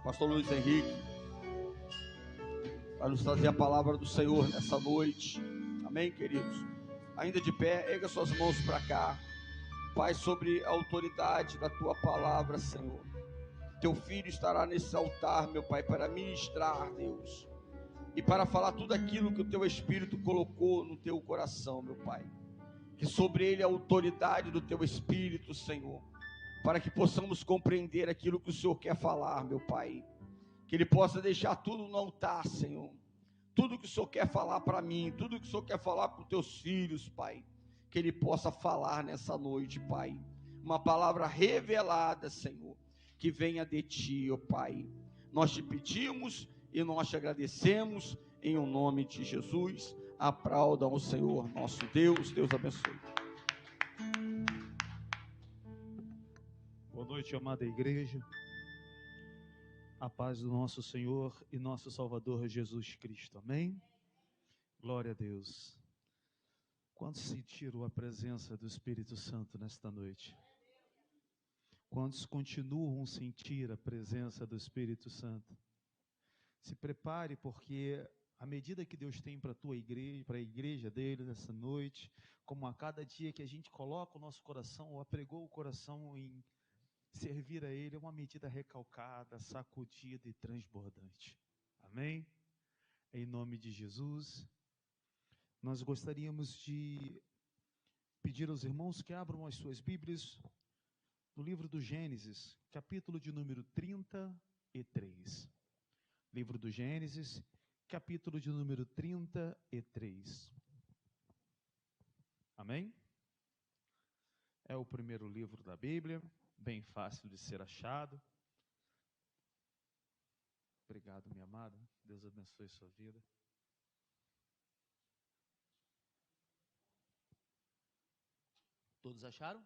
Pastor Luiz Henrique, para nos trazer a palavra do Senhor nessa noite. Amém, queridos? Ainda de pé, erga suas mãos para cá. Pai, sobre a autoridade da tua palavra, Senhor. Teu filho estará nesse altar, meu Pai, para ministrar, Deus, e para falar tudo aquilo que o teu Espírito colocou no teu coração, meu Pai. Que sobre ele a autoridade do teu Espírito, Senhor, para que possamos compreender aquilo que o Senhor quer falar, meu Pai. Que ele possa deixar tudo no altar, Senhor. Tudo que o Senhor quer falar para mim, tudo que o Senhor quer falar para os teus filhos, Pai. Que ele possa falar nessa noite, Pai. Uma palavra revelada, Senhor, que venha de ti, ó Pai. Nós te pedimos e nós te agradecemos em o nome de Jesus. Aplaudam ao Senhor nosso Deus. Deus abençoe. Boa noite, amada igreja. A paz do nosso Senhor e nosso Salvador Jesus Cristo. Amém? Glória a Deus. Quantos sentiram a presença do Espírito Santo nesta noite? Quantos continuam a sentir a presença do Espírito Santo? Se prepare, porque à medida que Deus tem para a tua igreja, para a igreja dele nessa noite, como a cada dia que a gente coloca o nosso coração, ou apregou o coração em servir a ele, é uma medida recalcada, sacudida e transbordante. Amém? Em nome de Jesus, nós gostaríamos de pedir aos irmãos que abram as suas Bíblias no livro do Gênesis, capítulo de número 33. Livro do Gênesis, capítulo de número 33. Amém? É o primeiro livro da Bíblia, bem fácil de ser achado. Obrigado, minha amada. Deus abençoe sua vida. Todos acharam?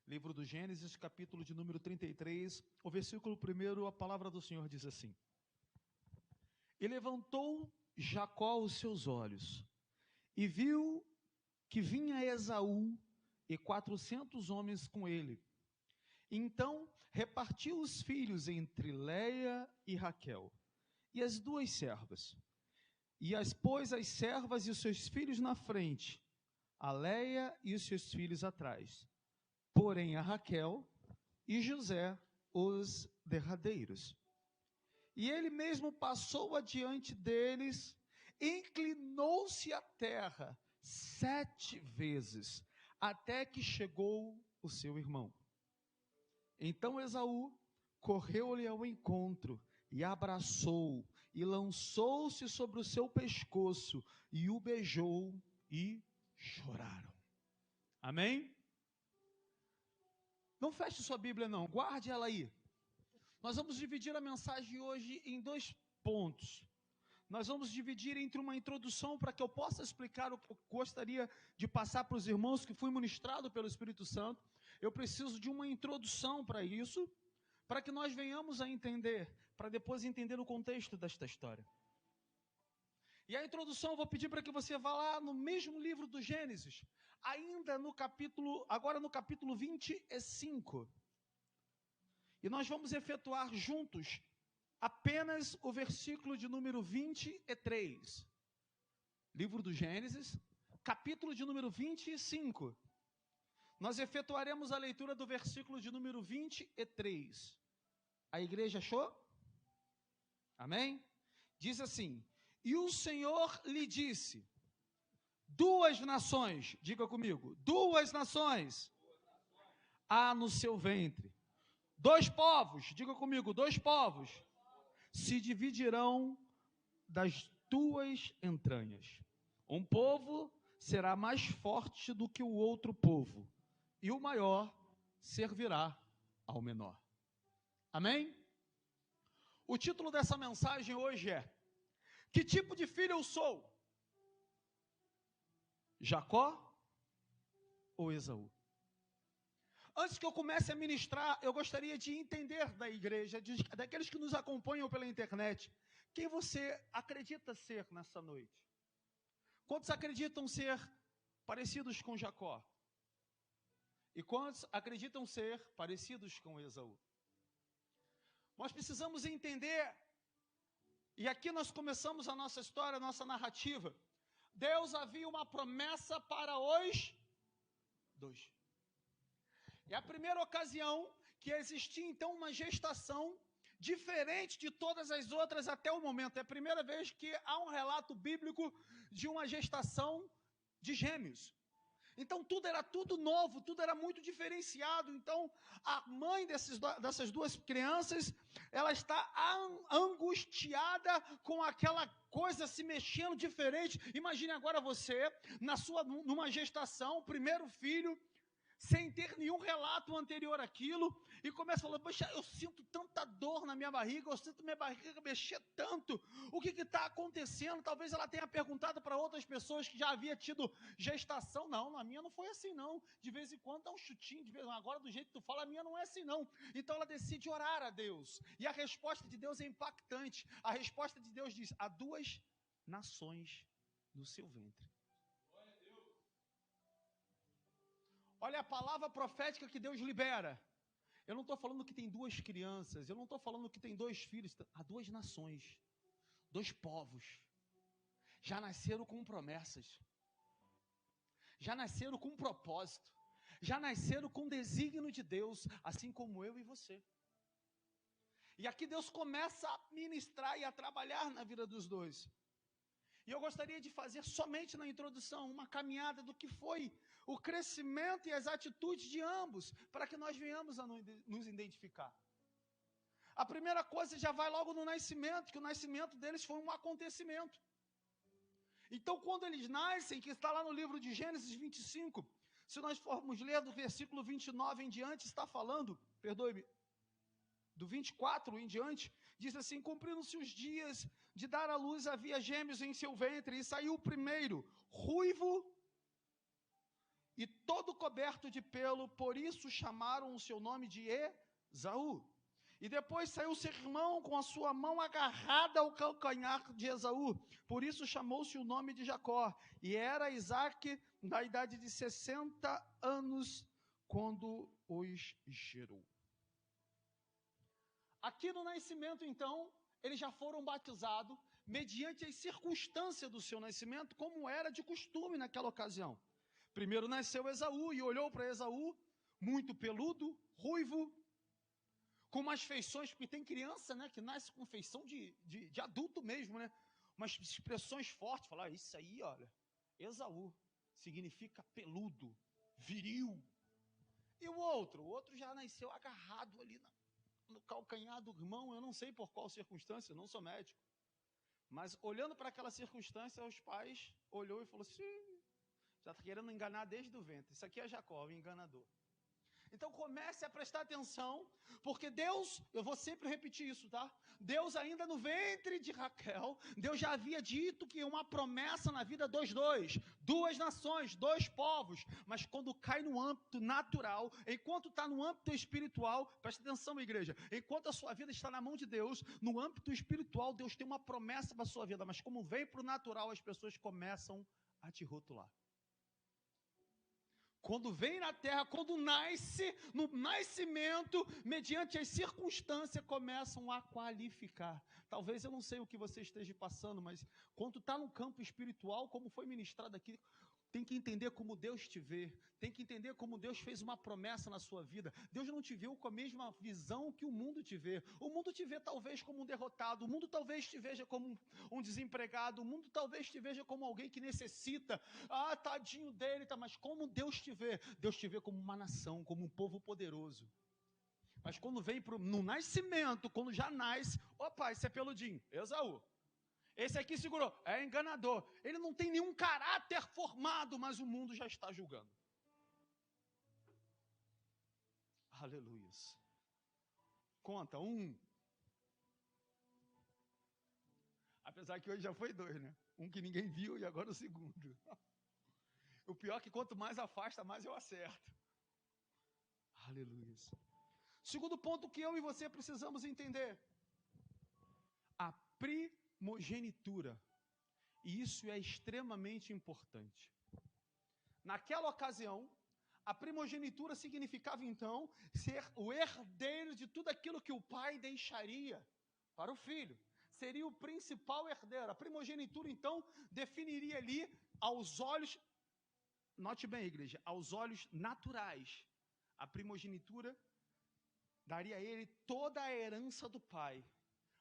Livro do Gênesis, capítulo de número 33, o versículo 1, a palavra do Senhor diz assim: E levantou Jacó os seus olhos, e viu que vinha Esaú e 400 homens com ele. Então repartiu os filhos entre Leia e Raquel, e as duas servas. E pôs as servas e os seus filhos na frente, a Leia e os seus filhos atrás. Porém a Raquel e José os derradeiros. E ele mesmo passou adiante deles, inclinou-se à terra 7 vezes, até que chegou o seu irmão. Então Esaú correu-lhe ao encontro, e abraçou, e lançou-se sobre o seu pescoço, e o beijou, e choraram. Amém? Não feche sua Bíblia não, guarde ela aí. Nós vamos dividir a mensagem hoje em 2 pontos. Nós vamos dividir entre uma introdução para que eu possa explicar o que eu gostaria de passar para os irmãos que fui ministrado pelo Espírito Santo. Eu preciso de uma introdução para isso, para que nós venhamos a entender, para depois entender o contexto desta história. E a introdução eu vou pedir para que você vá lá no mesmo livro do Gênesis, ainda no capítulo, agora no capítulo 25. E nós vamos efetuar juntos apenas o versículo de número 23. Livro do Gênesis, capítulo de número 25. Nós efetuaremos a leitura do versículo de número 23. A igreja achou? Amém? Diz assim: E o Senhor lhe disse: 2 nações, diga comigo, 2 nações há no seu ventre. 2 povos, diga comigo, 2 povos se dividirão das tuas entranhas. Um povo será mais forte do que o outro povo, e o maior servirá ao menor. Amém? O título dessa mensagem hoje é: que tipo de filho eu sou? Jacó ou Esaú? Antes que eu comece a ministrar, eu gostaria de entender da igreja, daqueles que nos acompanham pela internet, quem você acredita ser nessa noite? Quantos acreditam ser parecidos com Jacó? E quantos acreditam ser parecidos com Esaú? Nós precisamos entender, e aqui nós começamos a nossa história, a nossa narrativa. Deus havia uma promessa para os dois. É a primeira ocasião que existia, então, uma gestação diferente de todas as outras até o momento. É a primeira vez que há um relato bíblico de uma gestação de gêmeos. Então, tudo era novo, tudo era muito diferenciado. Então, a mãe dessas duas crianças, ela está angustiada com aquela coisa se mexendo diferente. Imagine agora você, numa gestação, primeiro filho, sem ter nenhum relato anterior àquilo, e começa a falar, poxa, eu sinto tanta dor na minha barriga, eu sinto minha barriga mexer tanto, o que está acontecendo? Talvez ela tenha perguntado para outras pessoas que já havia tido gestação. Não, na minha não foi assim não, de vez em quando dá um chutinho, agora do jeito que tu fala, a minha não é assim não. Então ela decide orar a Deus, e a resposta de Deus é impactante. A resposta de Deus diz, há 2 nações no seu ventre. Olha a palavra profética que Deus libera. Eu não estou falando que tem 2 crianças, eu não estou falando que tem 2 filhos, há 2 nações, 2 povos, já nasceram com promessas, já nasceram com propósito, já nasceram com desígnio de Deus, assim como eu e você. E aqui Deus começa a ministrar e a trabalhar na vida dos dois. E eu gostaria de fazer somente na introdução uma caminhada do que foi o crescimento e as atitudes de ambos, para que nós venhamos a nos identificar. A primeira coisa já vai logo no nascimento, que o nascimento deles foi um acontecimento. Então, quando eles nascem, que está lá no livro de Gênesis 25, se nós formos ler do versículo 29 em diante, está falando, perdoe-me, do 24 em diante, diz assim, cumpriram-se os dias de dar à luz, havia gêmeos em seu ventre, e saiu o primeiro, ruivo e todo coberto de pelo, por isso chamaram o seu nome de Esaú. E depois saiu seu irmão com a sua mão agarrada ao calcanhar de Esaú, por isso chamou-se o nome de Jacó. E era Isaque na idade de 60 anos, quando os gerou. Aqui no nascimento, então, eles já foram batizados, mediante as circunstâncias do seu nascimento, como era de costume naquela ocasião. Primeiro nasceu Esaú, e olhou para Esaú, muito peludo, ruivo, com umas feições, porque tem criança, né, que nasce com feição de adulto mesmo, né, umas expressões fortes, falar, isso aí, olha, Esaú, significa peludo, viril. E o outro já nasceu agarrado ali no calcanhar do irmão, eu não sei por qual circunstância, eu não sou médico, mas olhando para aquela circunstância, os pais olhou e falou assim, já está querendo enganar desde o ventre, isso aqui é Jacó, o enganador. Então comece a prestar atenção, porque Deus, eu vou sempre repetir isso, tá? Deus ainda no ventre de Raquel, Deus já havia dito que uma promessa na vida dos dois, 2 nações, 2 povos, mas quando cai no âmbito natural, enquanto está no âmbito espiritual, presta atenção, igreja, enquanto a sua vida está na mão de Deus, no âmbito espiritual, Deus tem uma promessa para a sua vida, mas como vem para o natural, as pessoas começam a te rotular. Quando vem na terra, quando nasce, no nascimento, mediante as circunstâncias, começam a qualificar. Talvez eu não sei o que você esteja passando, mas quando está no campo espiritual, como foi ministrado aqui, tem que entender como Deus te vê, tem que entender como Deus fez uma promessa na sua vida. Deus não te viu com a mesma visão que o mundo te vê. O mundo te vê talvez como um derrotado, o mundo talvez te veja como um desempregado, o mundo talvez te veja como alguém que necessita. Ah, tadinho dele, tá? Mas como Deus te vê como uma nação, como um povo poderoso. Mas quando vem no nascimento, quando já nasce, opa, esse é peludinho, Esaú. Esse aqui segurou, é enganador. Ele não tem nenhum caráter formado, mas o mundo já está julgando. Aleluia. Conta, 1. Apesar que hoje já foi 2, né? Um que ninguém viu e agora o segundo. O pior é que quanto mais afasta, mais eu acerto. Aleluia. Segundo ponto que eu e você precisamos entender. A primogenitura. E isso é extremamente importante. Naquela ocasião, A primogenitura significava, então, ser o herdeiro de tudo aquilo que o pai deixaria para o filho. Seria o principal herdeiro. A primogenitura, então, definiria ali, aos olhos, note bem, igreja, aos olhos naturais, a primogenitura daria a ele toda a herança do pai.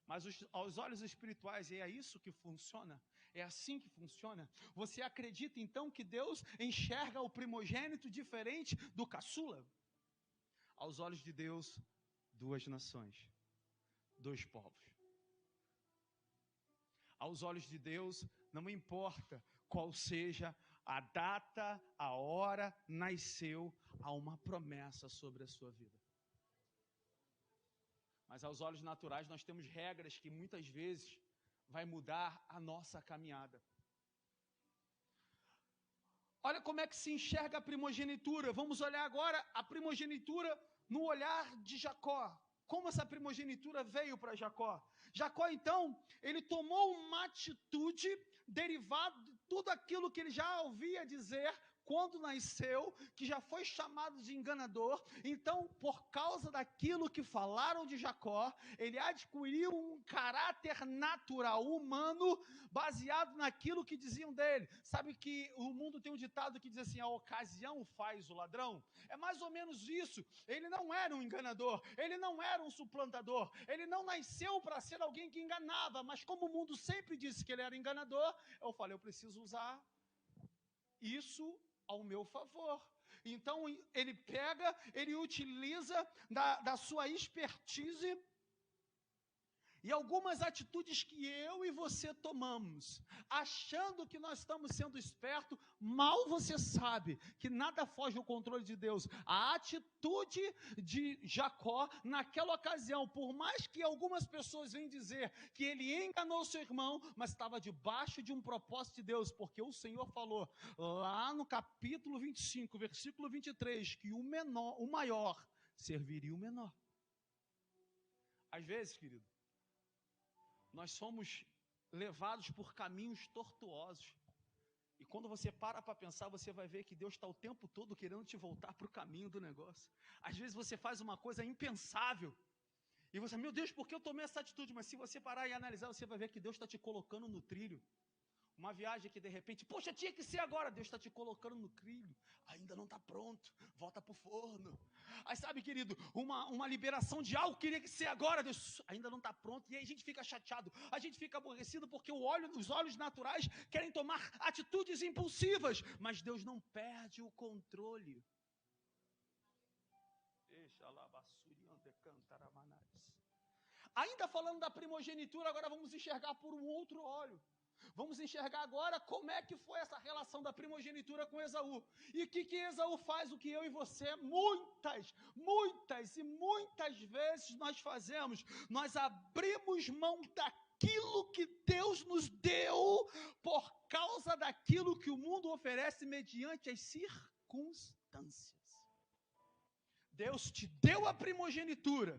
Mas aos olhos espirituais, é isso que funciona? É assim que funciona? Você acredita então que Deus enxerga o primogênito diferente do caçula? Aos olhos de Deus, duas nações, dois povos. Aos olhos de Deus, não importa qual seja a data, a hora, nasceu, há uma promessa sobre a sua vida. Mas aos olhos naturais nós temos regras que muitas vezes vai mudar a nossa caminhada. Olha como é que se enxerga a primogenitura. Vamos olhar agora a primogenitura no olhar de Jacó. Como essa primogenitura veio para Jacó? Jacó, então, ele tomou uma atitude derivada de tudo aquilo que ele já ouvia dizer quando nasceu, que já foi chamado de enganador. Então, por causa daquilo que falaram de Jacó, ele adquiriu um caráter natural, humano, baseado naquilo que diziam dele. Sabe que o mundo tem um ditado que diz assim, a ocasião faz o ladrão? É mais ou menos isso. Ele não era um enganador, ele não era um suplantador, ele não nasceu para ser alguém que enganava, mas como o mundo sempre disse que ele era enganador, eu falei, eu preciso usar isso ao meu favor. Então ele pega, ele utiliza da sua expertise e algumas atitudes que eu e você tomamos, achando que nós estamos sendo espertos, mal você sabe que nada foge ao controle de Deus. A atitude de Jacó naquela ocasião, por mais que algumas pessoas venham dizer que ele enganou seu irmão, mas estava debaixo de um propósito de Deus, porque o Senhor falou lá no capítulo 25, versículo 23, que o maior serviria o menor. Às vezes, querido, nós somos levados por caminhos tortuosos. E quando você para pensar, você vai ver que Deus está o tempo todo querendo te voltar para o caminho do negócio. Às vezes você faz uma coisa impensável. E você, meu Deus, por que eu tomei essa atitude? Mas se você parar e analisar, você vai ver que Deus está te colocando no trilho. Uma viagem que de repente, poxa, tinha que ser agora. Deus está te colocando no trilho. Ainda não está pronto. Volta para o forno. Aí sabe, querido, uma liberação de algo queria que ser agora. Deus ainda não está pronto. E aí a gente fica chateado. A gente fica aborrecido porque os olhos naturais querem tomar atitudes impulsivas. Mas Deus não perde o controle. Ainda falando da primogenitura, agora vamos enxergar por um outro olho. Vamos enxergar agora como é que foi essa relação da primogenitura com Esaú. E o que Esaú faz, o que eu e você, muitas vezes nós fazemos. Nós abrimos mão daquilo que Deus nos deu por causa daquilo que o mundo oferece mediante as circunstâncias. Deus te deu a primogenitura,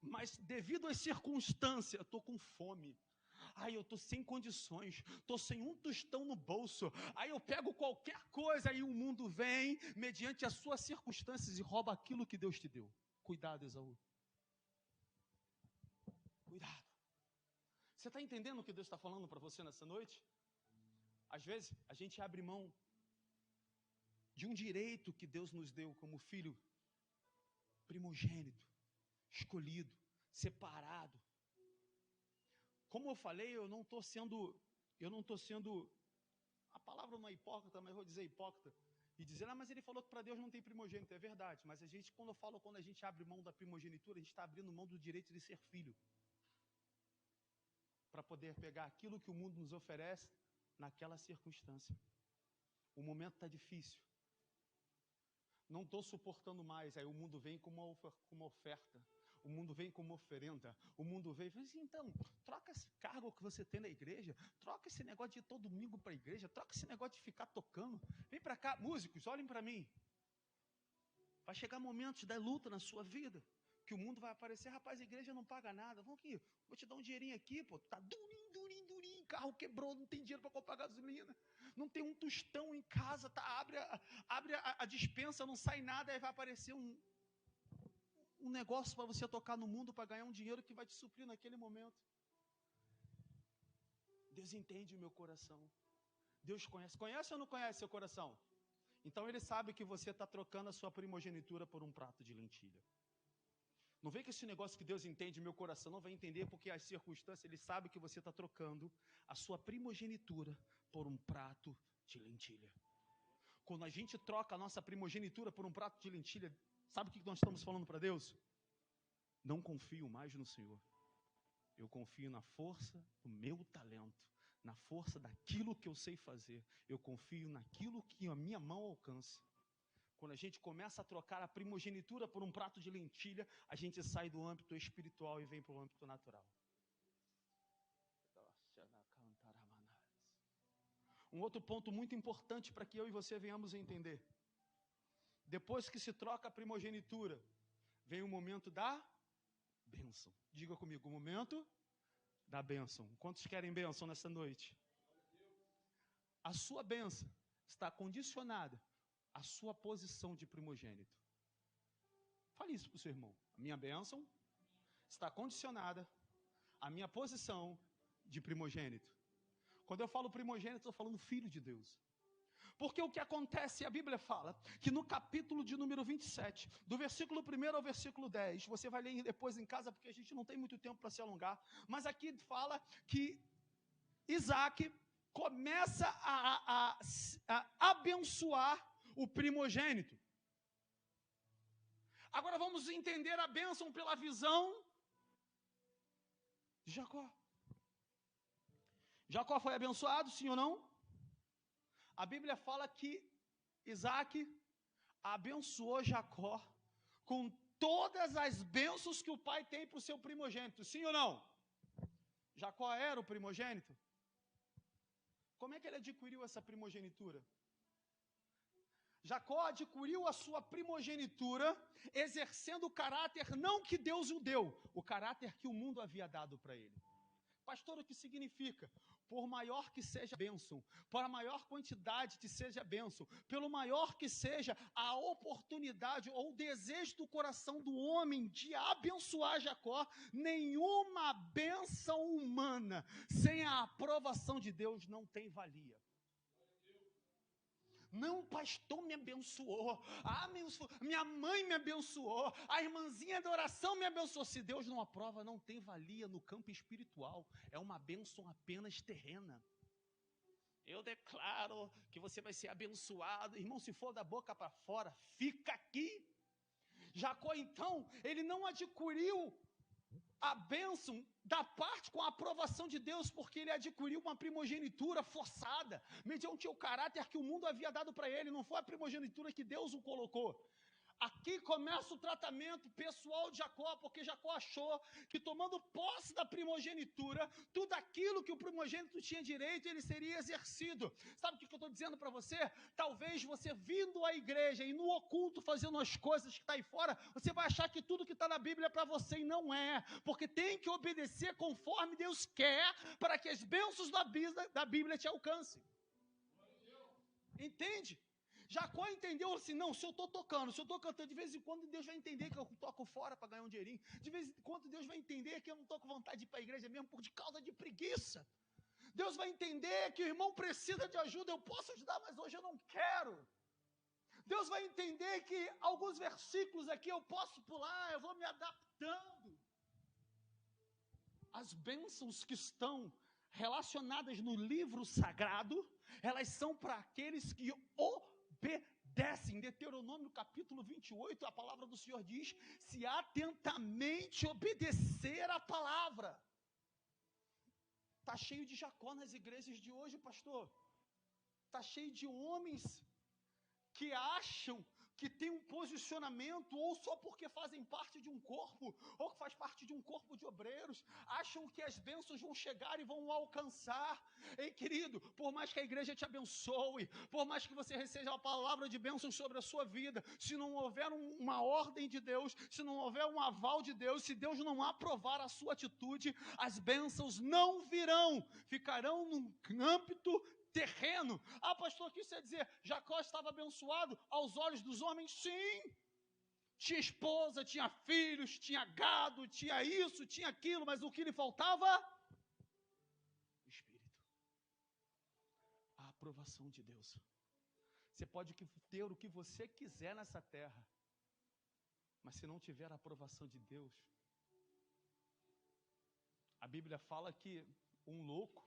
mas devido às circunstâncias, eu estou com fome. Ai, eu estou sem condições, estou sem um tostão no bolso. Aí eu pego qualquer coisa, aí o mundo vem, mediante as suas circunstâncias, e rouba aquilo que Deus te deu. Cuidado, Esaú. Cuidado. Você está entendendo o que Deus está falando para você nessa noite? Às vezes, a gente abre mão de um direito que Deus nos deu como filho primogênito, escolhido, separado. Como eu falei, eu não estou sendo, a palavra não é hipócrita, mas eu vou dizer hipócrita, e dizer, mas ele falou que para Deus não tem primogênito, é verdade, mas quando a gente abre mão da primogenitura, a gente está abrindo mão do direito de ser filho, para poder pegar aquilo que o mundo nos oferece, naquela circunstância. O momento está difícil, não estou suportando mais, aí o mundo vem com uma oferta, o mundo vem com uma oferenda, o mundo vem e fala assim, então, troca esse cargo que você tem na igreja, troca esse negócio de ir todo domingo para a igreja, troca esse negócio de ficar tocando, vem para cá, músicos, olhem para mim. Vai chegar momentos da luta na sua vida, que o mundo vai aparecer, rapaz, a igreja não paga nada, vamos aqui, vou te dar um dinheirinho aqui, pô, tá durinho, carro quebrou, não tem dinheiro para comprar gasolina, não tem um tostão em casa, tá, abre a despensa não sai nada, aí vai aparecer um negócio para você tocar no mundo, para ganhar um dinheiro que vai te suprir naquele momento. Deus entende o meu coração. Deus conhece. Conhece ou não conhece seu coração? Então Ele sabe que você está trocando a sua primogenitura por um prato de lentilha. Não vem que esse negócio que Deus entende o meu coração, não vai entender porque as circunstâncias, Ele sabe que você está trocando a sua primogenitura por um prato de lentilha. Quando a gente troca a nossa primogenitura por um prato de lentilha, sabe o que nós estamos falando para Deus? Não confio mais no Senhor. Eu confio na força do meu talento, na força daquilo que eu sei fazer. Eu confio naquilo que a minha mão alcança. Quando a gente começa a trocar a primogenitura por um prato de lentilha, a gente sai do âmbito espiritual e vem para o âmbito natural. Um outro ponto muito importante para que eu e você venhamos a entender. Depois que se troca a primogenitura, vem o momento da bênção. Diga comigo, o momento da bênção. Quantos querem bênção nessa noite? A sua bênção está condicionada à sua posição de primogênito. Fale isso para o seu irmão. A minha bênção está condicionada à minha posição de primogênito. Quando eu falo primogênito, estou falando filho de Deus. Porque o que acontece, a Bíblia fala, que no capítulo de número 27, do versículo 1 ao versículo 10, você vai ler depois em casa, porque a gente não tem muito tempo para se alongar, mas aqui fala que Isaac começa a abençoar o primogênito. Agora vamos entender a bênção pela visão de Jacó. Jacó foi abençoado, sim ou não? A Bíblia fala que Isaac abençoou Jacó com todas as bênçãos que o pai tem para o seu primogênito, sim ou não? Jacó era o primogênito? Como é que ele adquiriu essa primogenitura? Jacó adquiriu a sua primogenitura exercendo o caráter não que Deus o deu, o caráter que o mundo havia dado para ele. Pastor, o que significa? Por maior que seja a bênção, por a maior quantidade que seja a bênção, pelo maior que seja a oportunidade ou o desejo do coração do homem de abençoar Jacó, nenhuma bênção humana sem a aprovação de Deus não tem valia. Não, o pastor me abençoou, minha mãe me abençoou, a irmãzinha da oração me abençoou. Se Deus não aprova, não tem valia no campo espiritual, é uma bênção apenas terrena. Eu declaro que você vai ser abençoado, irmão, se for da boca para fora, fica aqui. Jacó, então, ele não adquiriu a bênção da parte com a aprovação de Deus, porque ele adquiriu uma primogenitura forçada, mediante o caráter que o mundo havia dado para ele, não foi a primogenitura que Deus o colocou. Aqui começa o tratamento pessoal de Jacó, porque Jacó achou que tomando posse da primogenitura, tudo aquilo que o primogênito tinha direito, ele seria exercido. Sabe o que eu estou dizendo para você? Talvez você vindo à igreja e no oculto fazendo as coisas que está aí fora, você vai achar que tudo que está na Bíblia é para você e não é, porque tem que obedecer conforme Deus quer, para que as bênçãos da Bíblia te alcancem. Entende? Jacó entendeu assim, não, se eu estou tocando, se eu estou cantando, de vez em quando Deus vai entender que eu toco fora para ganhar um dinheirinho, de vez em quando Deus vai entender que eu não estou com vontade de ir para a igreja mesmo por causa de preguiça. Deus vai entender que o irmão precisa de ajuda, eu posso ajudar, mas hoje eu não quero. Deus vai entender que alguns versículos aqui eu posso pular, eu vou me adaptando. As bênçãos que estão relacionadas no livro sagrado, elas são para aqueles que obedecem. Deuteronômio capítulo 28, a palavra do Senhor diz: se atentamente obedecer a palavra. Está cheio de Jacó nas igrejas de hoje, pastor. Está cheio de homens que acham que tem um posicionamento, ou só porque fazem parte de um corpo, ou que faz parte de um corpo de obreiros, acham que as bênçãos vão chegar e vão alcançar. Ei, querido, por mais que a igreja te abençoe, por mais que você receba a palavra de bênção sobre a sua vida, se não houver uma ordem de Deus, se não houver um aval de Deus, se Deus não aprovar a sua atitude, as bênçãos não virão, ficarão num âmbito terreno. Ah, pastor, o que isso quer dizer? Jacó estava abençoado aos olhos dos homens? Sim. Tinha esposa, tinha filhos, tinha gado, tinha isso, tinha aquilo, mas o que lhe faltava? O Espírito. A aprovação de Deus. Você pode ter o que você quiser nessa terra, mas se não tiver a aprovação de Deus, a Bíblia fala que um louco,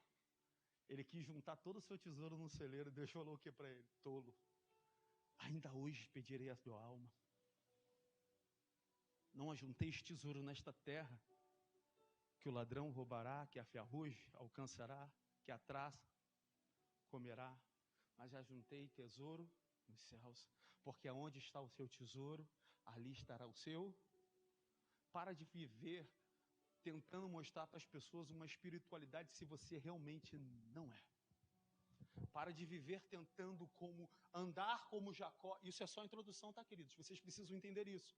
ele quis juntar todo o seu tesouro num celeiro. Deus falou o que para ele? Tolo. Ainda hoje pedirei a tua alma. Não ajunteis tesouro nesta terra, que o ladrão roubará, que a ferrugem alcançará, que a traça comerá, mas ajuntei tesouro nos céus, porque aonde está o seu tesouro, ali estará o seu. Para de viver tentando mostrar para as pessoas uma espiritualidade se você realmente não é. Para de viver tentando andar como Jacó. Isso é só a introdução, tá, queridos? Vocês precisam entender isso.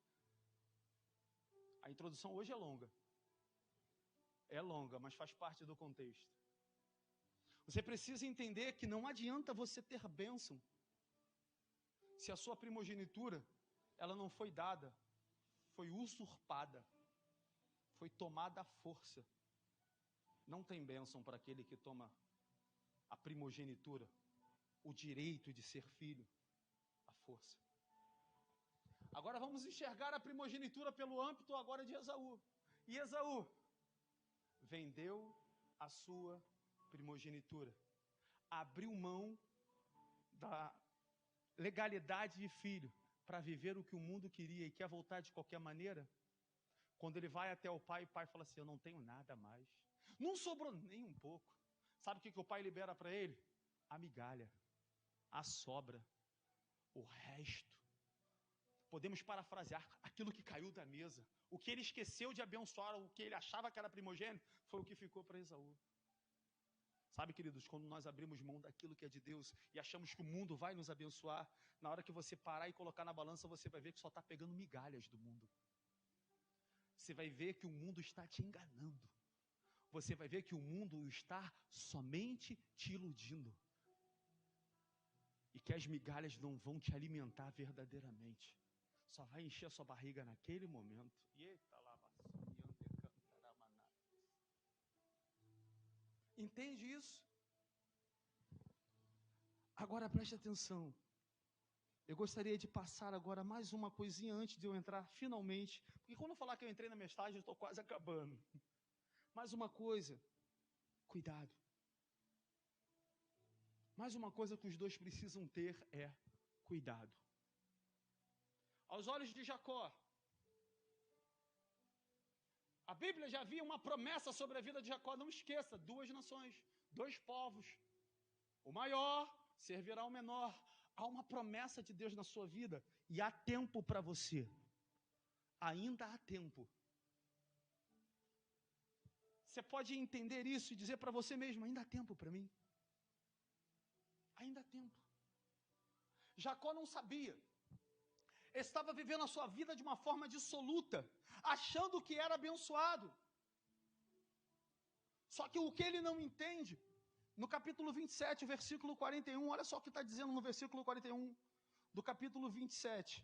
A introdução hoje é longa. É longa, mas faz parte do contexto. Você precisa entender que não adianta você ter bênção se a sua primogenitura, ela não foi dada, foi usurpada, foi tomada à força. Não tem bênção para aquele que toma a primogenitura, o direito de ser filho, à força. Agora vamos enxergar a primogenitura pelo âmbito agora de Esaú. E Esaú vendeu a sua primogenitura, abriu mão da legalidade de filho para viver o que o mundo queria e quer voltar de qualquer maneira. Quando ele vai até o pai fala assim: eu não tenho nada mais, não sobrou nem um pouco. Sabe o que o pai libera para ele? A migalha, a sobra, o resto. Podemos parafrasear: aquilo que caiu da mesa, o que ele esqueceu de abençoar, o que ele achava que era primogênito, foi o que ficou para Esaú. Sabe, queridos, quando nós abrimos mão daquilo que é de Deus e achamos que o mundo vai nos abençoar, na hora que você parar e colocar na balança, você vai ver que só está pegando migalhas do mundo. Você vai ver que o mundo está te enganando. Você vai ver que o mundo está somente te iludindo. E que as migalhas não vão te alimentar verdadeiramente. Só vai encher a sua barriga naquele momento. Entende isso? Agora preste atenção. Eu gostaria de passar agora mais uma coisinha antes de eu entrar finalmente. Porque quando eu falar que eu entrei na mensagem, eu estou quase acabando. Mais uma coisa. Cuidado. Mais uma coisa que os dois precisam ter é cuidado. Aos olhos de Jacó, a Bíblia já havia uma promessa sobre a vida de Jacó. Não esqueça, 2 nações, 2 povos. O maior servirá ao menor. Há uma promessa de Deus na sua vida e há tempo para você. Ainda há tempo. Você pode entender isso e dizer para você mesmo: ainda há tempo para mim. Ainda há tempo. Jacó não sabia. Estava vivendo a sua vida de uma forma dissoluta, achando que era abençoado. Só que o que ele não entende, no capítulo 27, versículo 41, olha só o que está dizendo no versículo 41 do capítulo 27.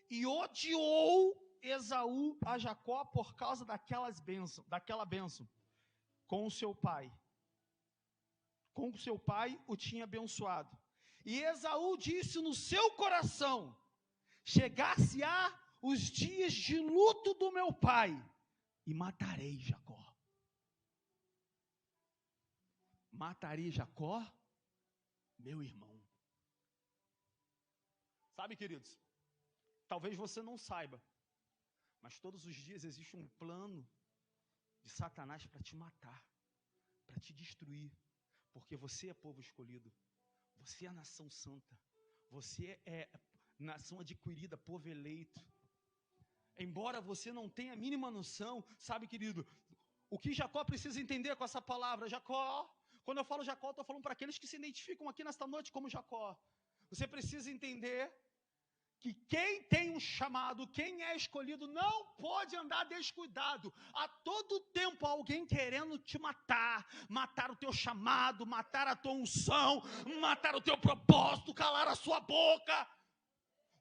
E odiou Esaú a Jacó por causa daquela bênção com o seu pai. Com o seu pai o tinha abençoado. E Esaú disse no seu coração: chegar-se-á os dias de luto do meu pai, e matarei Jacó. Matarei Jacó, meu irmão. Sabe, queridos, talvez você não saiba, mas todos os dias existe um plano de Satanás para te matar, para te destruir, porque você é povo escolhido, você é nação santa, você é nação adquirida, povo eleito. Embora você não tenha a mínima noção, sabe, querido, o que Jacó precisa entender com essa palavra? Jacó, quando eu falo Jacó, eu estou falando para aqueles que se identificam aqui nesta noite como Jacó. Você precisa entender que quem tem um chamado, quem é escolhido, não pode andar descuidado. A todo tempo alguém querendo te matar, matar o teu chamado, matar a tua unção, matar o teu propósito, calar a sua boca.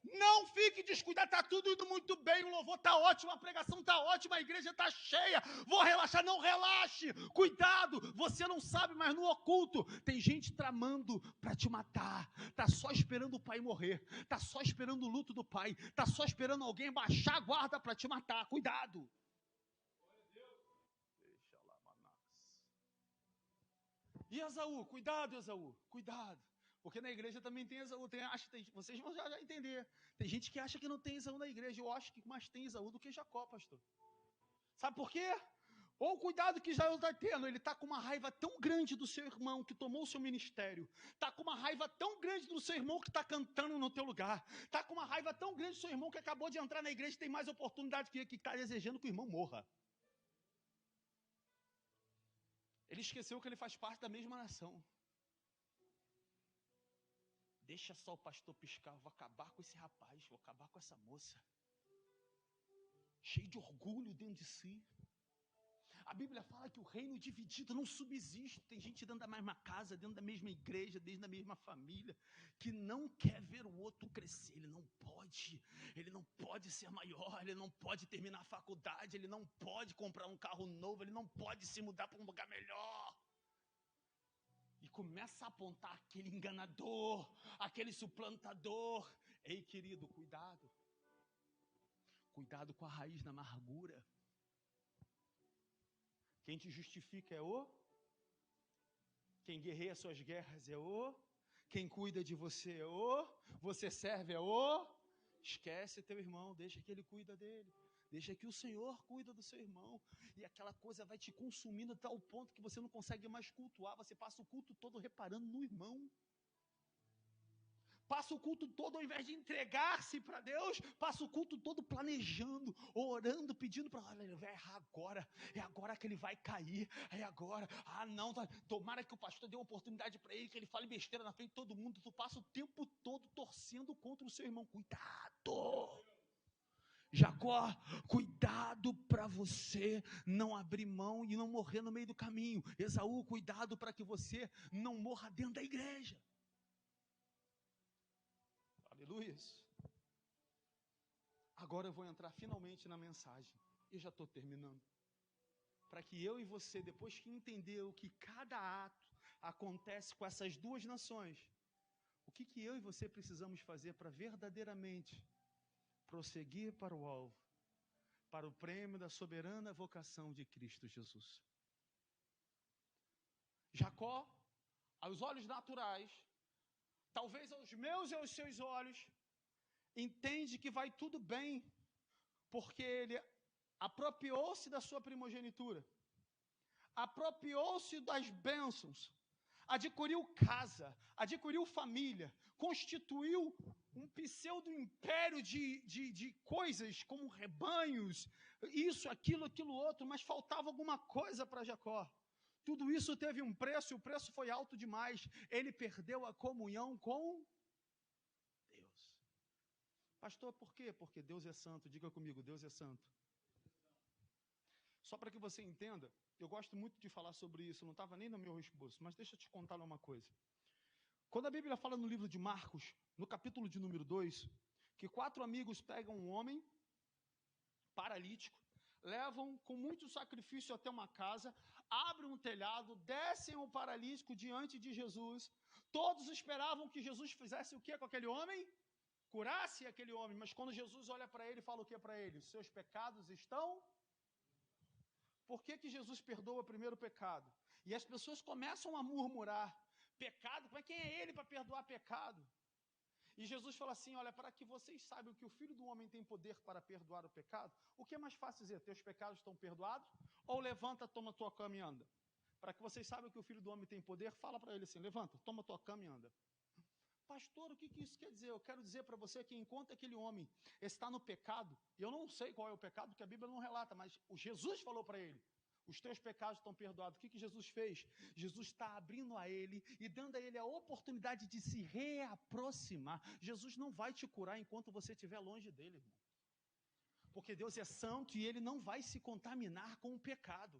Não fique descuidado, está tudo indo muito bem, o louvor está ótimo, a pregação está ótima, a igreja está cheia, vou relaxar, não relaxe, cuidado, você não sabe, mas no oculto tem gente tramando para te matar, está só esperando o pai morrer, está só esperando o luto do pai, está só esperando alguém baixar a guarda para te matar, cuidado. Deixa lá, Manaus. E Esaú, cuidado Esaú, cuidado. Porque na igreja também tem Esaú, vocês vão já entender. Tem gente que acha que não tem Esaú na igreja. Eu acho que mais tem Esaú do que Jacó, pastor. Sabe por quê? Ou o cuidado que Esaú está tendo, ele está com uma raiva tão grande do seu irmão que tomou o seu ministério. Está com uma raiva tão grande do seu irmão que está cantando no teu lugar. Está com uma raiva tão grande do seu irmão que acabou de entrar na igreja e tem mais oportunidade que está desejando que o irmão morra. Ele esqueceu que ele faz parte da mesma nação. Deixa só o pastor piscar, eu vou acabar com esse rapaz, vou acabar com essa moça. Cheio de orgulho dentro de si. A Bíblia fala que o reino dividido não subsiste. Tem gente dentro da mesma casa, dentro da mesma igreja, dentro da mesma família, que não quer ver o outro crescer. Ele não pode ser maior, ele não pode terminar a faculdade, ele não pode comprar um carro novo, ele não pode se mudar para um lugar melhor. E começa a apontar aquele enganador, aquele suplantador. Ei, querido, cuidado. Cuidado com a raiz da amargura. Quem te justifica é o. Quem guerreia suas guerras é o. Quem cuida de você é o. Você serve é o. Esquece teu irmão, deixa que ele cuida dele. Deixa que o Senhor cuida do seu irmão. E aquela coisa vai te consumindo até o ponto que você não consegue mais cultuar. Você passa o culto todo reparando no irmão. Passa o culto todo, ao invés de entregar-se para Deus, passa o culto todo planejando, orando, pedindo para ele, vai errar agora, é agora que ele vai cair, é agora, não, tomara que o pastor dê uma oportunidade para ele, que ele fale besteira na frente de todo mundo. Tu passa o tempo todo torcendo contra o seu irmão. Cuidado! Jacó, cuidado para você não abrir mão e não morrer no meio do caminho. Esaú, cuidado para que você não morra dentro da igreja. Aleluia. Agora eu vou entrar finalmente na mensagem. E já estou terminando. Para que eu e você, depois que entender o que cada ato acontece com essas duas nações, o que eu e você precisamos fazer para verdadeiramente prosseguir para o alvo, para o prêmio da soberana vocação de Cristo Jesus. Jacó, aos olhos naturais, talvez aos meus e aos seus olhos, entende que vai tudo bem, porque ele apropriou-se da sua primogenitura, apropriou-se das bênçãos, adquiriu casa, adquiriu família, constituiu um pseudo-império de coisas, como rebanhos, isso, aquilo, outro, mas faltava alguma coisa para Jacó. Tudo isso teve um preço, e o preço foi alto demais. Ele perdeu a comunhão com Deus. Pastor, por quê? Porque Deus é santo. Diga comigo, Deus é santo. Só para que você entenda, eu gosto muito de falar sobre isso, não estava nem no meu esboço, mas deixa eu te contar uma coisa. Quando a Bíblia fala no livro de Marcos, no capítulo de número 2, que 4 amigos pegam um homem paralítico, levam com muito sacrifício até uma casa, abrem um telhado, descem o paralítico diante de Jesus. Todos esperavam que Jesus fizesse o que com aquele homem? Curasse aquele homem. Mas quando Jesus olha para ele, fala o que para ele? Seus pecados estão... Por que Jesus perdoa primeiro o pecado? E as pessoas começam a murmurar. Pecado? Mas quem é ele para perdoar pecado? E Jesus fala assim, olha, para que vocês saibam que o Filho do Homem tem poder para perdoar o pecado, o que é mais fácil dizer? Teus pecados estão perdoados? Ou levanta, toma tua cama e anda? Para que vocês saibam que o Filho do Homem tem poder, fala para ele assim, levanta, toma tua cama e anda. Pastor, o que isso quer dizer? Eu quero dizer para você que enquanto aquele homem está no pecado, e eu não sei qual é o pecado, porque a Bíblia não relata, mas o Jesus falou para ele, os teus pecados estão perdoados. O que Jesus fez? Jesus está abrindo a ele e dando a ele a oportunidade de se reaproximar. Jesus não vai te curar enquanto você estiver longe dele, irmão. Porque Deus é santo e ele não vai se contaminar com o pecado.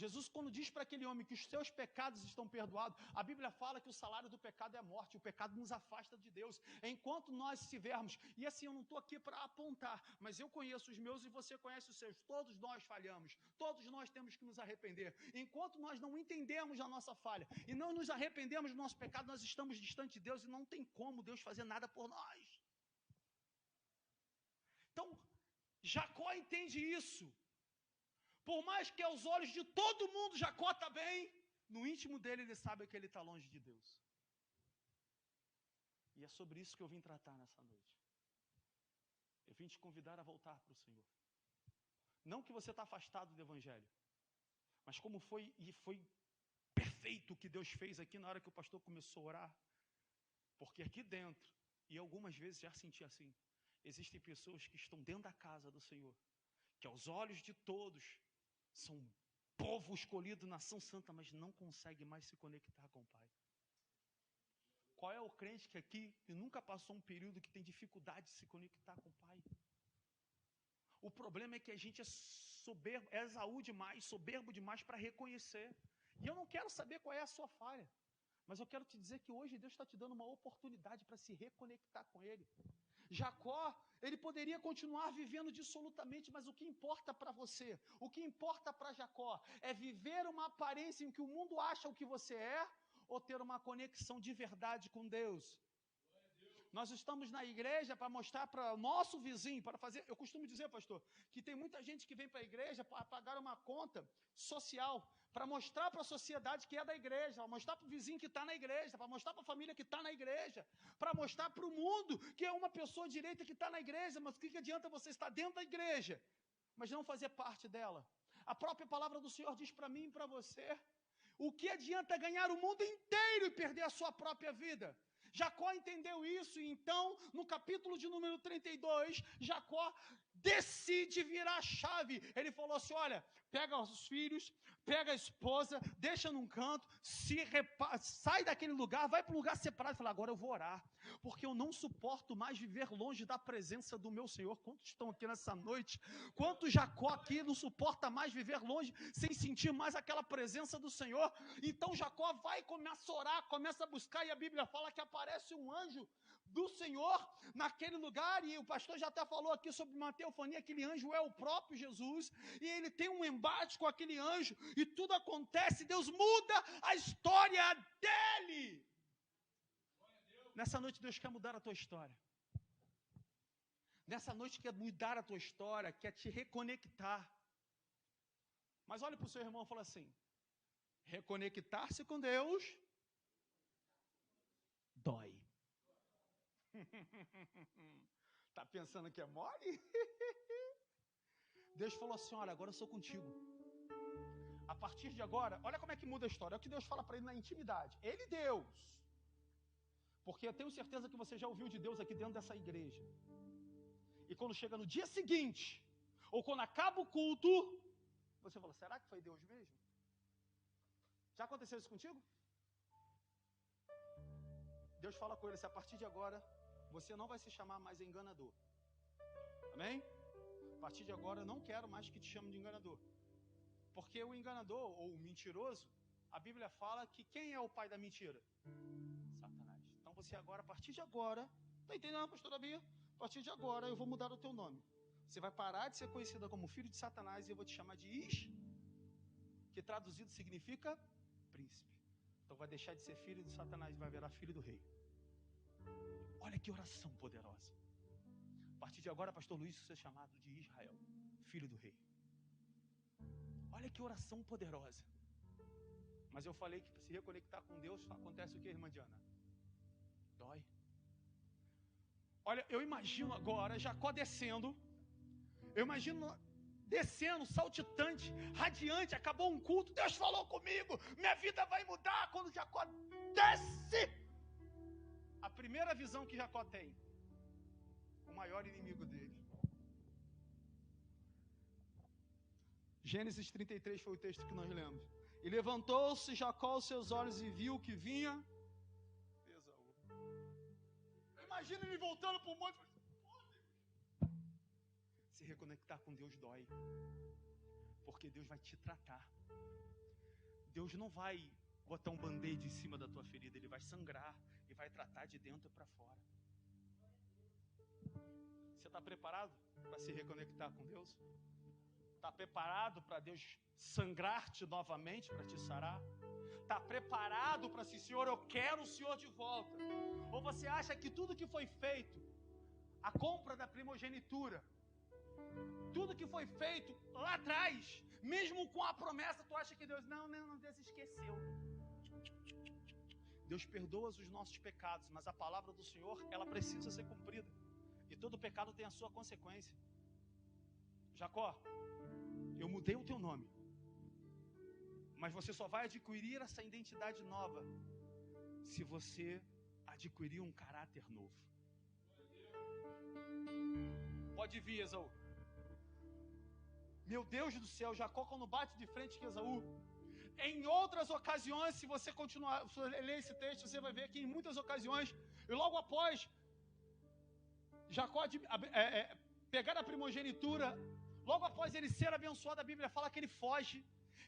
Jesus, quando diz para aquele homem que os seus pecados estão perdoados, a Bíblia fala que o salário do pecado é a morte, o pecado nos afasta de Deus. Enquanto nós estivermos, e assim eu não estou aqui para apontar, mas eu conheço os meus e você conhece os seus, todos nós falhamos, todos nós temos que nos arrepender. Enquanto nós não entendemos a nossa falha e não nos arrependemos do nosso pecado, nós estamos distante de Deus e não tem como Deus fazer nada por nós. Então, Jacó entende isso. Por mais que aos olhos de todo mundo Jacó está bem, no íntimo dele ele sabe que ele está longe de Deus. E é sobre isso que eu vim tratar nessa noite. Eu vim te convidar a voltar para o Senhor. Não que você está afastado do Evangelho, mas como foi perfeito o que Deus fez aqui na hora que o pastor começou a orar. Porque aqui dentro, e algumas vezes já senti assim, existem pessoas que estão dentro da casa do Senhor, que aos olhos de todos são povo escolhido, nação santa, mas não consegue mais se conectar com o Pai. Qual é o crente que aqui que nunca passou um período que tem dificuldade de se conectar com o Pai? O problema é que a gente é soberbo, é exaú demais, soberbo demais para reconhecer. E eu não quero saber qual é a sua falha, mas eu quero te dizer que hoje Deus está te dando uma oportunidade para se reconectar com Ele. Jacó, ele poderia continuar vivendo dissolutamente, mas o que importa para você, o que importa para Jacó, é viver uma aparência em que o mundo acha o que você é, ou ter uma conexão de verdade com Deus. Nós estamos na igreja para mostrar para o nosso vizinho, para fazer, eu costumo dizer, pastor, que tem muita gente que vem para a igreja para pagar uma conta social, para mostrar para a sociedade que é da igreja, para mostrar para o vizinho que está na igreja, para mostrar para a família que está na igreja, para mostrar para o mundo que é uma pessoa direita que está na igreja, mas o que adianta você estar dentro da igreja, mas não fazer parte dela? A própria palavra do Senhor diz para mim e para você, o que adianta ganhar o mundo inteiro e perder a sua própria vida? Jacó entendeu isso, e então, no capítulo de número 32, Jacó decide virar a chave. Ele falou assim, olha, pega os filhos, pega a esposa, deixa num canto, sai daquele lugar, vai para um lugar separado e fala, agora eu vou orar, porque eu não suporto mais viver longe da presença do meu Senhor. Quantos estão aqui nessa noite? Quanto Jacó aqui não suporta mais viver longe, sem sentir mais aquela presença do Senhor? Então Jacó vai, começa a orar, começa a buscar, e a Bíblia fala que aparece um anjo do Senhor naquele lugar, e o pastor já até falou aqui sobre uma teofania, aquele anjo é o próprio Jesus, e ele tem um embate com aquele anjo, e tudo acontece, Deus muda a história dele. Nessa noite Deus quer mudar a tua história. Nessa noite quer mudar a tua história, quer te reconectar. Mas olha para o seu irmão e fala assim, reconectar-se com Deus dói. Tá pensando que é mole? Deus falou assim, olha, agora eu sou contigo. A partir de agora, olha como é que muda a história. É o que Deus fala para ele na intimidade. Ele, Deus. Porque eu tenho certeza que você já ouviu de Deus aqui dentro dessa igreja. E quando chega no dia seguinte, ou quando acaba o culto, você fala, será que foi Deus mesmo? Já aconteceu isso contigo? Deus fala com ele, se a partir de agora, você não vai se chamar mais enganador. Amém? A partir de agora, eu não quero mais que te chame de enganador. Porque o enganador, ou o mentiroso, a Bíblia fala que quem é o pai da mentira? Satanás. Então você agora, a partir de agora, está entendendo, pastora Bia? A partir de agora eu vou mudar o teu nome. Você vai parar de ser conhecida como filho de Satanás e eu vou te chamar de Ish, que traduzido significa príncipe. Então vai deixar de ser filho de Satanás e vai virar filho do rei. Olha que oração poderosa. A partir de agora, pastor Luiz, você é chamado de Israel, filho do rei. Olha que oração poderosa. Mas eu falei que para se reconectar com Deus, acontece o que, irmã Diana? Dói. Olha, eu imagino agora Jacó descendo. Eu imagino descendo, saltitante, radiante. Acabou um culto, Deus falou comigo, minha vida vai mudar. Quando Jacó desce, a primeira visão que Jacó tem, o maior inimigo dele. Gênesis 33 foi o texto que nós lemos. E levantou-se Jacó os seus olhos e viu que vinha Esaú. Imagina ele voltando para o monte. Se reconectar com Deus dói. Porque Deus vai te tratar. Deus não vai botar um band-aid em cima da tua ferida. Ele vai sangrar e vai tratar de dentro para fora. Você está preparado para se reconectar com Deus? Está preparado para Deus sangrar-te novamente, para te sarar? Está preparado para assim, Senhor, eu quero o Senhor de volta? Ou você acha que tudo que foi feito, a compra da primogenitura, tudo que foi feito lá atrás, mesmo com a promessa, tu acha que Deus, não, Deus esqueceu. Deus perdoa os nossos pecados, mas a palavra do Senhor, ela precisa ser cumprida. E todo pecado tem a sua consequência. Jacó, eu mudei o teu nome, mas você só vai adquirir essa identidade nova se você adquirir um caráter novo. Pode vir, Esaú. Meu Deus do céu, Jacó quando bate de frente com Esaú, em outras ocasiões, se você continuar, se você ler esse texto, você vai ver que em muitas ocasiões, e logo após Jacó pegar a primogenitura, logo após ele ser abençoado, a Bíblia fala que ele foge.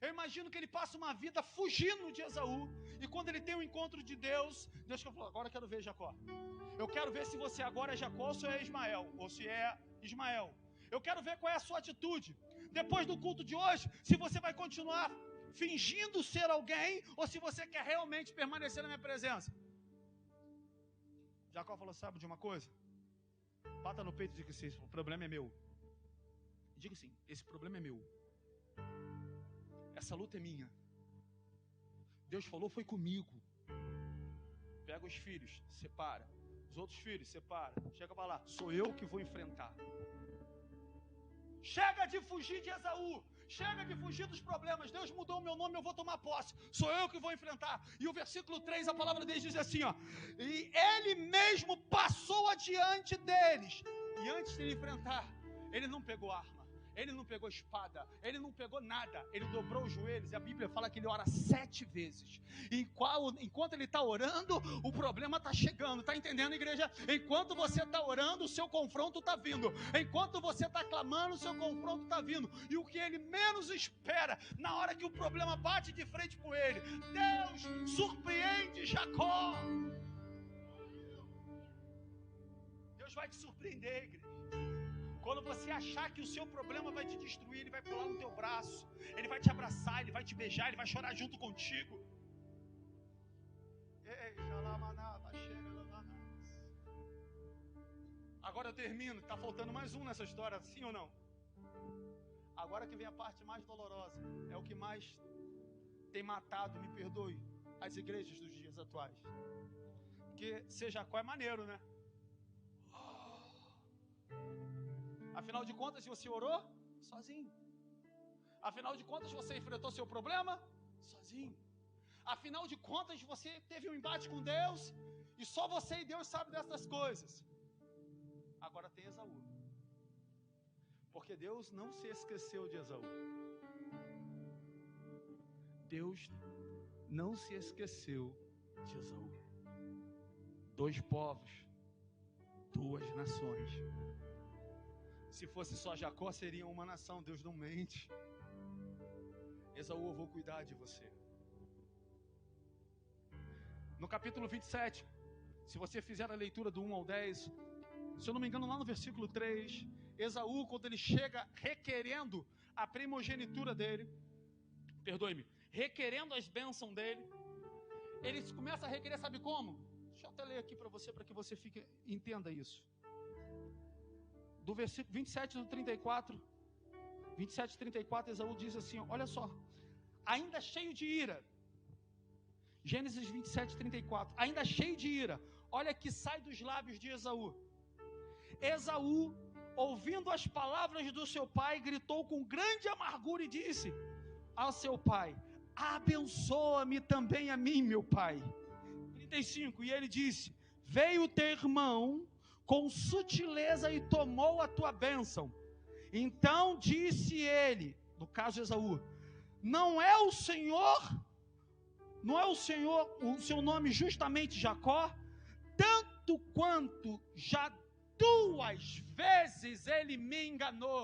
Eu imagino que ele passa uma vida fugindo de Esaú, e quando ele tem um encontro de Deus falou, agora eu quero ver Jacó. Eu quero ver se você agora é Jacó ou se é Ismael, ou se é Ismael. Eu quero ver qual é a sua atitude. Depois do culto de hoje, se você vai continuar fingindo ser alguém, ou se você quer realmente permanecer na minha presença. Jacó falou, sabe de uma coisa? Bata no peito e diga assim, o problema é meu. Diga assim, esse problema é meu. Essa luta é minha. Deus falou, foi comigo. Pega os filhos, separa. Os outros filhos, separa. Chega para lá, sou eu que vou enfrentar. Chega de fugir de Esaú. Chega de fugir dos problemas. Deus mudou o meu nome, eu vou tomar posse. Sou eu que vou enfrentar. E o versículo 3, a palavra deles diz assim, ó. E ele mesmo passou adiante deles. E antes de ele enfrentar, ele não pegou arma. Ele não pegou espada, ele não pegou nada, ele dobrou os joelhos, e a Bíblia fala que ele ora 7 vezes, e enquanto ele está orando, o problema está chegando, está entendendo, igreja? Enquanto você está orando, o seu confronto está vindo, enquanto você está clamando, o seu confronto está vindo, e o que ele menos espera, na hora que o problema bate de frente com ele, Deus surpreende Jacó. Deus vai te surpreender, igreja. Quando você achar que o seu problema vai te destruir, ele vai pular no teu braço, ele vai te abraçar, ele vai te beijar, ele vai chorar junto contigo. Agora eu termino, está faltando mais um nessa história, sim ou não? Agora que vem a parte mais dolorosa, é o que mais tem matado, me perdoe, as igrejas dos dias atuais. Porque ser Jacó é maneiro, né? Afinal de contas, você orou sozinho. Afinal de contas, você enfrentou seu problema sozinho. Afinal de contas, você teve um embate com Deus e só você e Deus sabem dessas coisas. Agora tem Esaú. Porque Deus não se esqueceu de Esaú. Deus não se esqueceu de Esaú. 2 povos, 2 nações. Se fosse só Jacó, seria uma nação. Deus não mente. Esaú, eu vou cuidar de você. No capítulo 27, se você fizer a leitura do 1 ao 10, se eu não me engano, lá no versículo 3, Esaú, quando ele chega requerendo a primogenitura dele, requerendo as bênçãos dele, ele começa a requerer, sabe como? Deixa eu até ler aqui para que você entenda isso. Do versículo 27 do 34, 27 e 34, Esaú diz assim, olha só, ainda cheio de ira, Gênesis 27, 34, ainda cheio de ira, olha que sai dos lábios de Esaú. Esaú, ouvindo as palavras do seu pai, gritou com grande amargura e disse ao seu pai, abençoa-me também a mim, meu pai. 35, e ele disse, veio teu irmão com sutileza e tomou a tua bênção. Então disse ele, no caso Esaú, não é o Senhor, o seu nome justamente Jacó, tanto quanto já 2 vezes ele me enganou.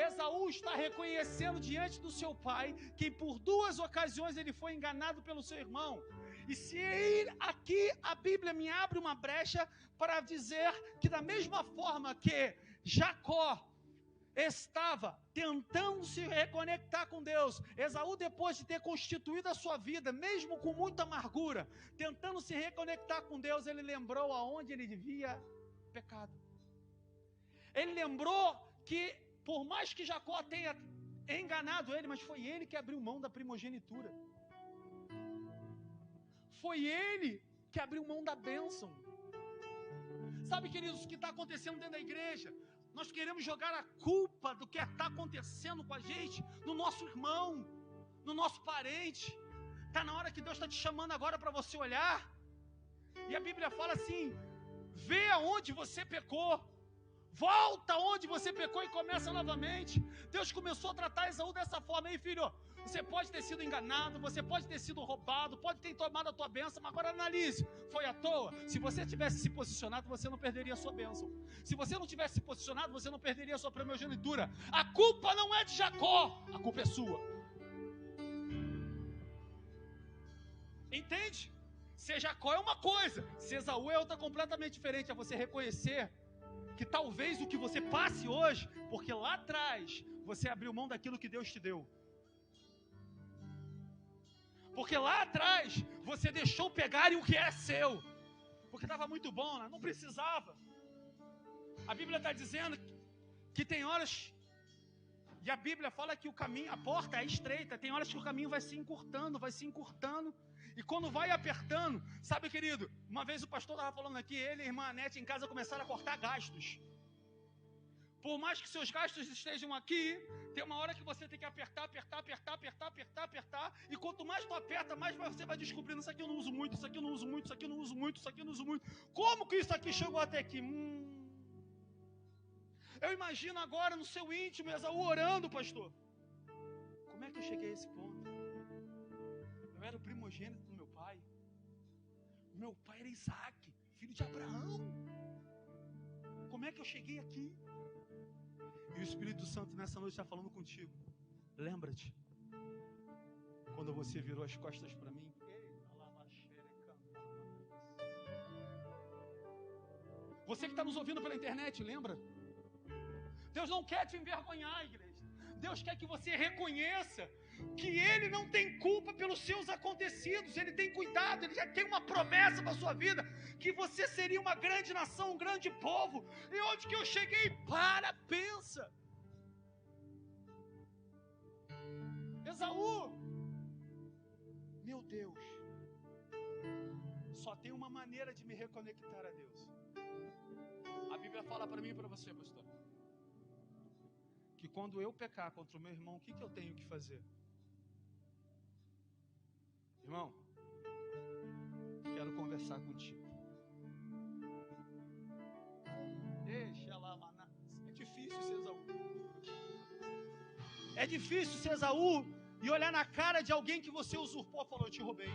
Esaú está reconhecendo diante do seu pai que por 2 ocasiões ele foi enganado pelo seu irmão. E se aqui a Bíblia me abre uma brecha para dizer que da mesma forma que Jacó estava tentando se reconectar com Deus, Esaú, depois de ter constituído a sua vida, mesmo com muita amargura, tentando se reconectar com Deus, ele lembrou aonde ele devia pecado. Ele lembrou que, por mais que Jacó tenha enganado ele, mas foi ele que abriu mão da primogenitura. Foi ele que abriu mão da bênção. Sabe, queridos, o que está acontecendo dentro da igreja? Nós queremos jogar a culpa do que está acontecendo com a gente no nosso irmão, no nosso parente. Está na hora que Deus está te chamando agora para você olhar. E a Bíblia fala assim: vê aonde você pecou, volta onde você pecou e começa novamente. Deus começou a tratar Esaú dessa forma. Aí, filho, você pode ter sido enganado, você pode ter sido roubado, pode ter tomado a tua bênção, mas agora analise, foi à toa? Se você tivesse se posicionado, você não perderia a sua bênção. Se você não tivesse se posicionado, você não perderia a sua primogenitura. A culpa não é de Jacó, a culpa é sua. Entende? Se Jacó é uma coisa, se Esaú é outra completamente diferente. É você reconhecer que talvez o que você passe hoje, porque lá atrás você abriu mão daquilo que Deus te deu. Porque lá atrás você deixou pegarem o que é seu, porque estava muito bom, né? Não precisava. A Bíblia está dizendo que tem horas, e a Bíblia fala que o caminho, a porta é estreita, tem horas que o caminho vai se encurtando, e quando vai apertando, sabe, querido, uma vez o pastor estava falando aqui, ele e a irmã Anete em casa começaram a cortar gastos. Por mais que seus gastos estejam aqui, tem uma hora que você tem que apertar, e quanto mais tu aperta, mais você vai descobrindo: isso aqui eu não uso muito, isso aqui eu não uso muito, isso aqui eu não uso muito, isso aqui eu não uso muito. Como que isso aqui chegou até aqui? Eu imagino agora no seu íntimo, Esaú orando, pastor. Como é que eu cheguei a esse ponto? Eu era o primogênito do meu pai. Meu pai era Isaac, filho de Abraão. Como é que eu cheguei aqui? E o Espírito Santo nessa noite está falando contigo. Lembra-te, quando você virou as costas para mim. Você que está nos ouvindo pela internet, lembra? Deus não quer te envergonhar, igreja. Deus quer que você reconheça que Ele não tem culpa pelos seus acontecidos. Ele tem cuidado, Ele já tem uma promessa para a sua vida, que você seria uma grande nação, um grande povo. E onde que eu cheguei? Pensa. Esaú, meu Deus, só tem uma maneira de me reconectar a Deus. A Bíblia fala para mim e para você, pastor, que quando eu pecar contra o meu irmão, o que eu tenho que fazer? Irmão, quero conversar contigo. Deixa lá, maná. É difícil ser Esaú. É difícil ser Esaú e olhar na cara de alguém que você usurpou e falou: eu te roubei.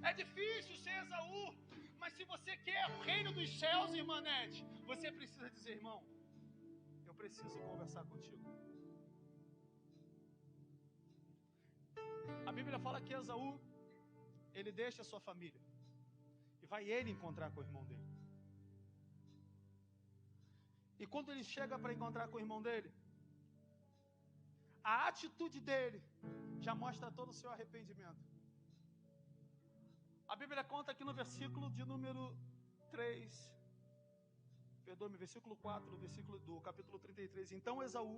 É difícil ser Esaú, mas se você quer o reino dos céus, irmã Nete, você precisa dizer: irmão, eu preciso conversar contigo. A Bíblia fala que Esaú, ele deixa a sua família e vai ele encontrar com o irmão dele. E quando ele chega para encontrar com o irmão dele, a atitude dele já mostra todo o seu arrependimento. A Bíblia conta aqui no versículo de número 3, versículo 4, versículo do capítulo 33. Então Esaú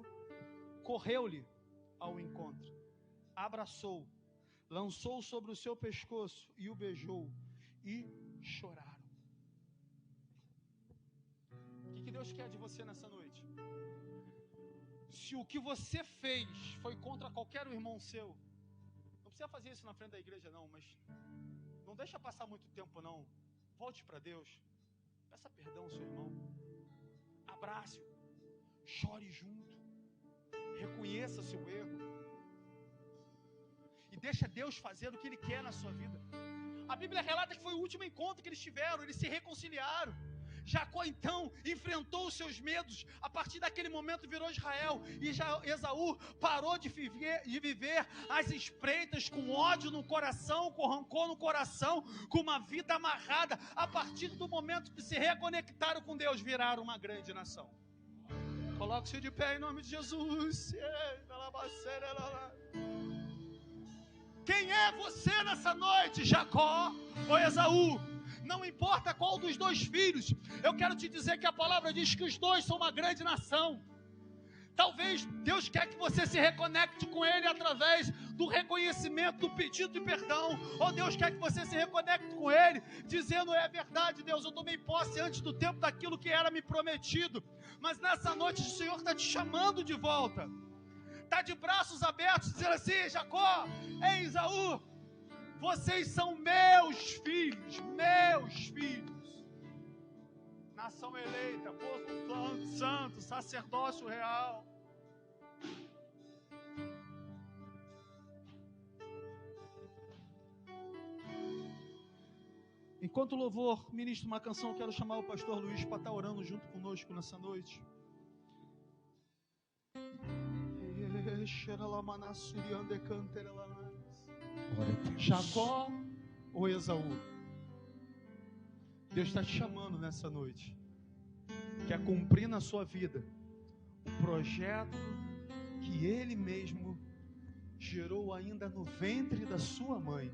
correu-lhe ao encontro, abraçou, lançou sobre o seu pescoço e o beijou, e choraram. O que Deus quer de você nessa noite? Se o que você fez foi contra qualquer irmão seu, não precisa fazer isso na frente da igreja não, mas não deixa passar muito tempo não. Volte para Deus, peça perdão ao seu irmão, abrace-o, chore junto, Reconheça seu erro. E deixa Deus fazer o que Ele quer na sua vida. A Bíblia relata que foi o último encontro que eles tiveram, eles se reconciliaram. Jacó então enfrentou os seus medos, a partir daquele momento virou Israel, e Esaú parou de viver as espreitas com ódio no coração, com rancor no coração, com uma vida amarrada. A partir do momento que se reconectaram com Deus, viraram uma grande nação. Coloque-se de pé em nome de Jesus. Quem é você nessa noite, Jacó ou Esaú? Não importa qual dos dois filhos, eu quero te dizer que a palavra diz que os dois são uma grande nação. Talvez Deus quer que você se reconecte com Ele através do reconhecimento, do pedido de perdão. Ou Deus quer que você se reconecte com Ele, dizendo: é verdade, Deus, eu tomei posse antes do tempo daquilo que era me prometido. Mas nessa noite o Senhor está te chamando de volta. Está de braços abertos, dizendo assim: Jacó, ei, Esaú, vocês são meus filhos, nação eleita, povo santo, sacerdócio real. Enquanto o louvor ministra uma canção, eu quero chamar o pastor Luiz para estar orando junto conosco nessa noite. Jacó ou Esaú? Deus está te chamando nessa noite. Quer cumprir na sua vida o projeto que Ele mesmo gerou ainda no ventre da sua mãe.